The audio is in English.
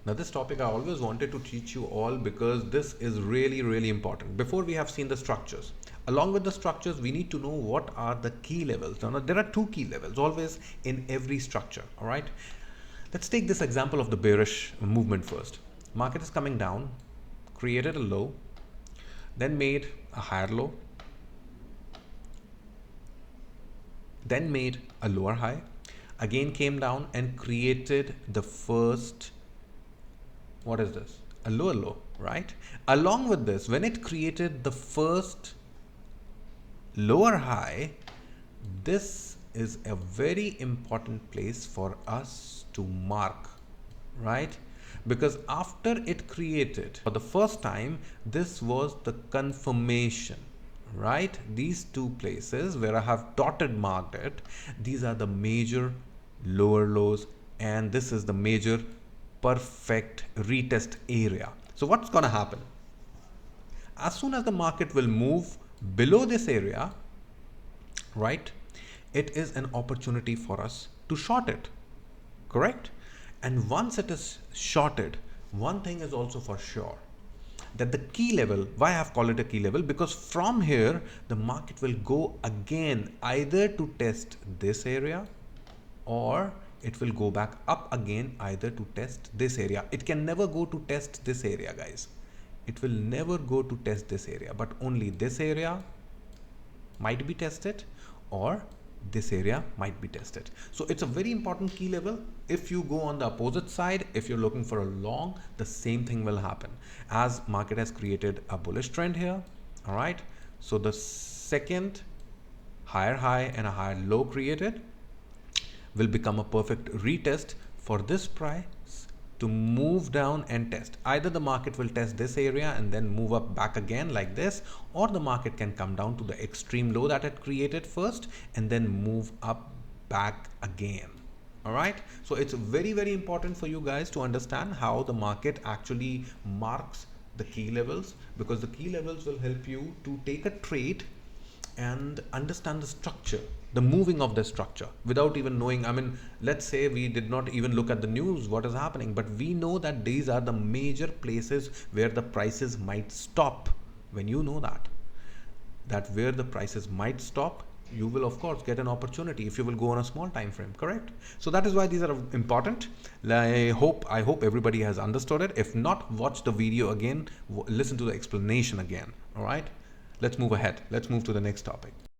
Now this topic I always wanted to teach you all because this is really important. Before we have seen the structures. Along with the structures, we need to know what are the key levels. Now there are two key levels always in every structure. All right. Let's take this example of the bearish movement first. Market is coming down, created a low, then made a higher low, then made a lower high, again came down and created the first, what is this? A lower low, right? Along with this, when it created the first lower high, this is a very important place for us to mark, right? Because after it created for the first time, this was the confirmation, right? These two places where I have dotted marked it, these are the major lower lows, and this is the major perfect retest area. So what's going to happen? As soon as the market will move below this area, right, it is an opportunity for us to short it, correct? And once it is shorted, one thing is also for sure, that the key level, why I have called it a key level, because from here the market will go again either to test this area or it will go back up again either to test this area. It can never go to test this area, guys. It will never go to test this area, but only this area might be tested or this area might be tested. So it's a very important key level. If you go on the opposite side, if you're looking for a long, the same thing will happen as market has created a bullish trend here. All right. So the second higher high and a higher low created will become a perfect retest for this price to move down and test. Either the market will test this area and then move up back again like this, or the market can come down to the extreme low that it created first and then move up back again. All right. So it's very important for you guys to understand how the market actually marks the key levels, because the key levels will help you to take a trade and understand the structure, the moving of the structure without even knowing. I mean, let's say we did not even look at the news, what is happening, but we know that these are the major places where the prices might stop. When you know that where the prices might stop, you will of course get an opportunity if you will go on a small time frame, correct? So that is why these are important. I hope everybody has understood it. If not, watch the video again, listen to the explanation again. All right. Let's move ahead. Let's move to the next topic.